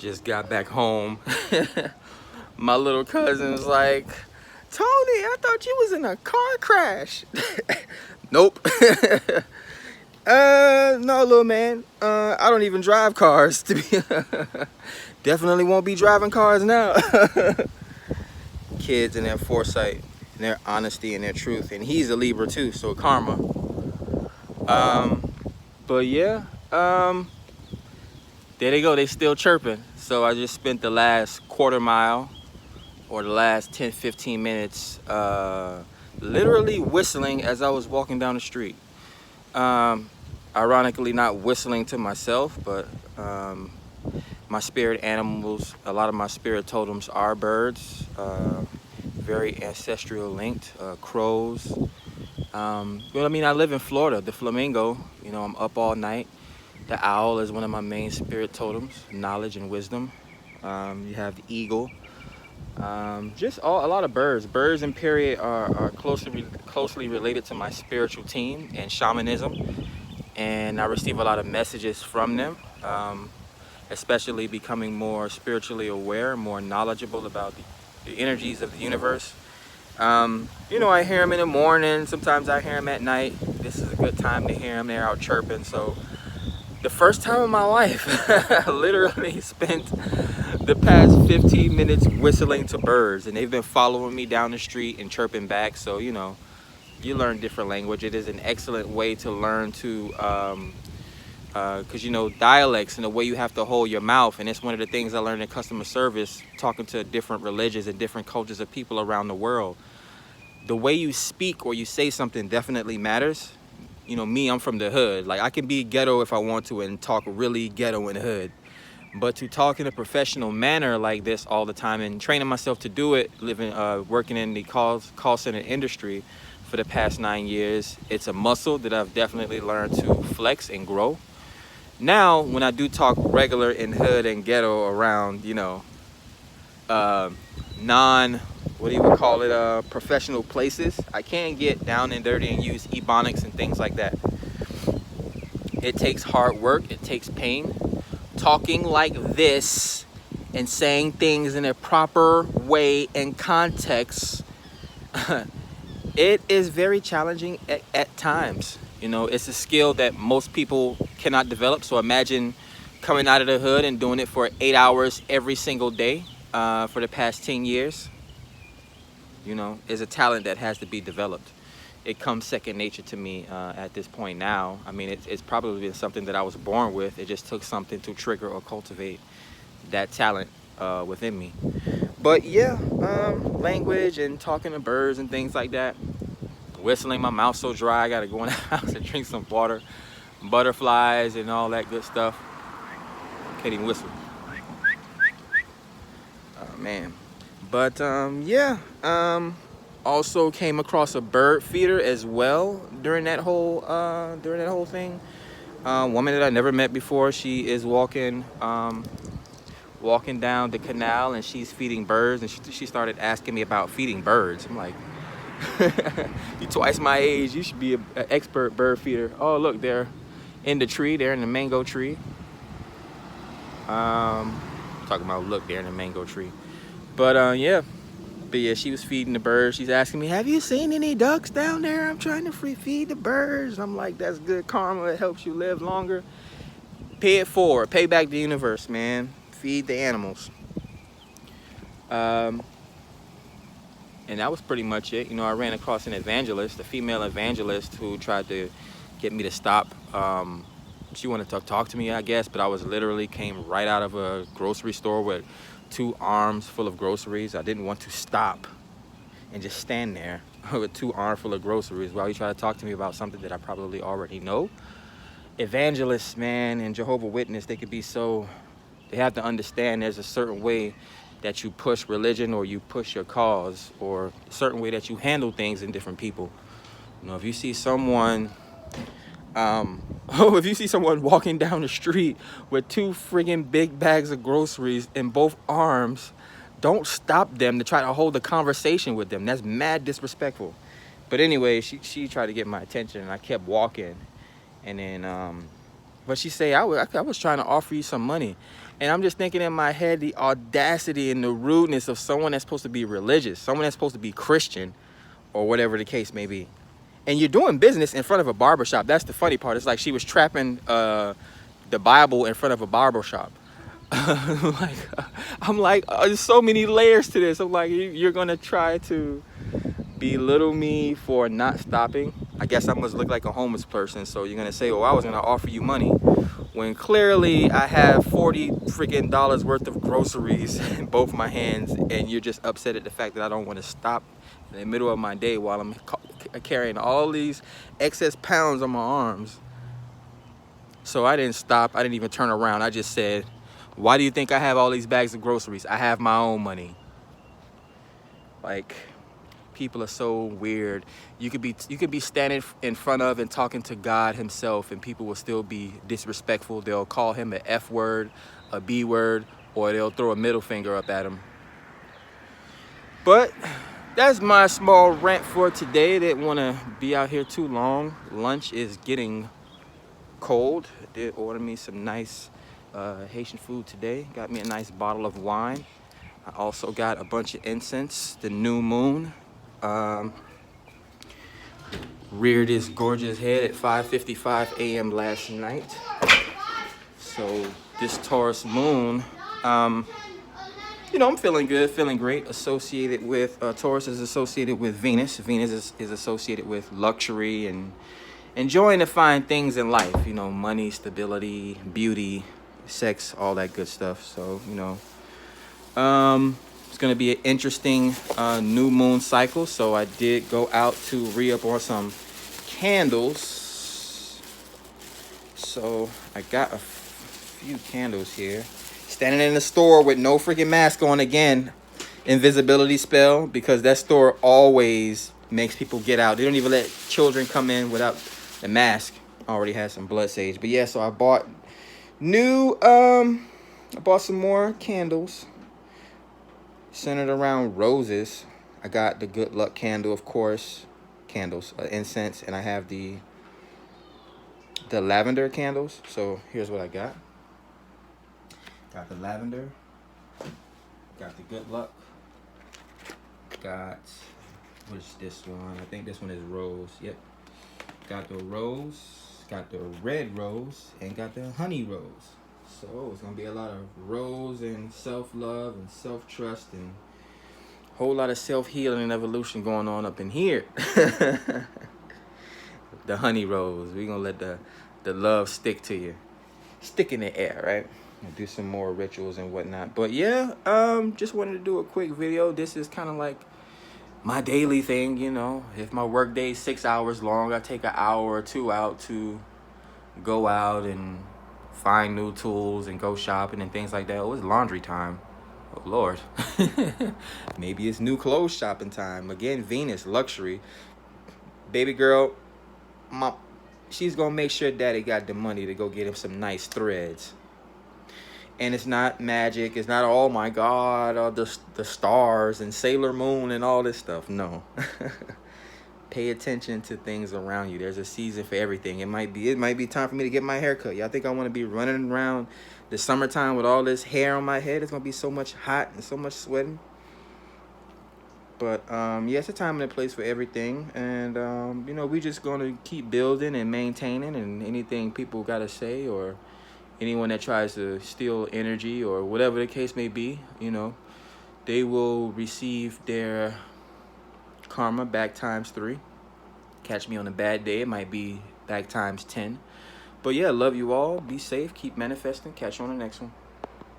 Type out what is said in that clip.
Just got back home. My little cousin's like, Tony, I thought you was in a car crash. Nope. No, little man. I don't even drive cars. To be definitely won't be driving cars now. Kids and their foresight, and their honesty and their truth, and he's a Libra too, so karma. But yeah, there they go. They still chirping. So I just spent the last quarter mile, or the last 10-15 minutes, literally whistling as I was walking down the street. Ironically, not whistling to myself, but my spirit animals, a lot of my spirit totems are birds, very ancestral linked, crows. Well, I mean, I live in Florida. The flamingo, you know, I'm up all night. The owl is one of my main spirit totems, knowledge and wisdom. You have the eagle. Just a lot of birds. Birds and period are closely related to my spiritual team and shamanism. And I receive a lot of messages from them, especially becoming more spiritually aware, more knowledgeable about the energies of the universe. You know, I hear them in the morning. Sometimes I hear them at night. This is a good time to hear them. They're out chirping. So the first time in my life, I literally spent the past 15 minutes whistling to birds, and they've been following me down the street and chirping back. So, you know, you learn different language. It is an excellent way to learn to, because, you know, dialects and the way you have to hold your mouth. And it's one of the things I learned in customer service, talking to different religions and different cultures of people around the world. The way you speak or you say something definitely matters. You know, me, I'm from the hood. Like, I can be ghetto if I want to and talk really ghetto in the hood. But to talk in a professional manner like this all the time and training myself to do it, working in the call center industry for the past 9 years, it's a muscle that I've definitely learned to flex and grow. Now, when I do talk regular in hood and ghetto around, you know, professional places, I can get down and dirty and use ebonics and things like that. It takes hard work, it takes pain. Talking like this and saying things in a proper way and context, it is very challenging at times. You know, it's a skill that most people cannot develop. So imagine coming out of the hood and doing it for 8 hours every single day for the past 10 years. You know, is a talent that has to be developed. It comes second nature to me at this point now. I mean, it's probably been something that I was born with. It just took something to trigger or cultivate that talent within me. But yeah, language and talking to birds and things like that. Whistling, my mouth's so dry, I gotta go in the house and drink some water. Butterflies and all that good stuff. Can't even whistle. Oh man. But yeah, also came across a bird feeder as well during that whole thing. Woman that I never met before. She is walking down the canal and she's feeding birds, and she started asking me about feeding birds. I'm like, you're twice my age. You should be an expert bird feeder. Oh look, they're in the tree. They're in the mango tree. Talking about look, they're in the mango tree. But yeah, she was feeding the birds. She's asking me, have you seen any ducks down there? I'm trying to feed the birds. I'm like, that's good karma. It helps you live longer. Pay it forward. Pay back the universe, man. Feed the animals. And that was pretty much it. You know, I ran across an evangelist, a female evangelist, who tried to get me to stop. She wanted to talk to me, I guess, but I was literally came right out of a grocery store with 2 arms full of groceries. I didn't want to stop and just stand there with 2 arms full of groceries while he tried to talk to me about something that I probably already know. Evangelists, man, and Jehovah's Witness, they have to understand there's a certain way that you push religion or you push your cause, or a certain way that you handle things in different people. You know, if you see someone walking down the street with 2 friggin' big bags of groceries in both arms, don't stop them to try to hold a conversation with them. That's mad disrespectful. But anyway, she tried to get my attention, and I kept walking. And then But she say, I was trying to offer you some money. And I'm just thinking in my head, the audacity and the rudeness of someone that's supposed to be religious, someone that's supposed to be Christian, or whatever the case may be. And you're doing business in front of a barbershop. That's the funny part. It's like she was trapping the Bible in front of a barbershop. I'm like, there's so many layers to this. I'm like, you're gonna try to belittle me for not stopping. I guess I must look like a homeless person. So you're gonna say, oh, I was gonna offer you money, when clearly I have $40 freaking worth of groceries in both my hands, and you're just upset at the fact that I don't want to stop in the middle of my day while I'm carrying all these excess pounds on my arms. So I didn't stop. I didn't even turn around. I just said, why do you think I have all these bags of groceries? I have my own money. Like, people are so weird. You could be standing in front of and talking to God himself, and people will still be disrespectful. They'll call him an F word, a B word, or they'll throw a middle finger up at him. But that's my small rant for today. Didn't want to be out here too long. Lunch is getting cold. I did order me some nice Haitian food today. Got me a nice bottle of wine. I also got a bunch of incense. The new moon reared its gorgeous head at 5:55 a.m. last night. So this Taurus moon, you know, I'm feeling good, feeling great. Associated with Taurus is associated with Venus. Venus is associated with luxury and enjoying the fine things in life. You know, money, stability, beauty, sex, all that good stuff. So, you know, it's going to be an interesting new moon cycle. So I did go out to re-up on some candles. So I got a few candles here. Standing in the store with no freaking mask on again. Invisibility spell, because that store always makes people get out. They don't even let children come in without the mask. Already has some blood sage. But yeah, so I bought I bought some more candles centered around roses. I got the good luck candle, of course, candles, incense, and I have the lavender candles. So here's what I got. Got the lavender, got the good luck, got, what is this one? I think this one is rose. Yep. Got the rose, got the red rose, and got the honey rose. So it's gonna be a lot of rose and self-love and self-trust and a whole lot of self-healing and evolution going on up in here. The honey rose. We're gonna let the love stick to you. Stick in the air, right? And do some more rituals and whatnot. But yeah, just wanted to do a quick video. This is kind of like my daily thing, you know. If my work day is 6 hours long, I take an hour or two out to go out and find new tools and go shopping and things like that. Oh, it's laundry time. Oh, Lord. Maybe it's new clothes shopping time. Again, Venus, luxury. Baby girl, she's going to make sure daddy got the money to go get him some nice threads. And it's not magic. It's not, oh my God, the stars and Sailor Moon and all this stuff. No. Pay attention to things around you. There's a season for everything. It might be time for me to get my hair cut. Y'all think I want to be running around the summertime with all this hair on my head? It's going to be so much hot and so much sweating. But yeah, it's a time and a place for everything. And you know, we just going to keep building and maintaining, and anything people got to say, or anyone that tries to steal energy or whatever the case may be, you know, they will receive their karma back ×3. Catch me on a bad day, it might be back ×10. But yeah, love you all. Be safe. Keep manifesting. Catch you on the next one.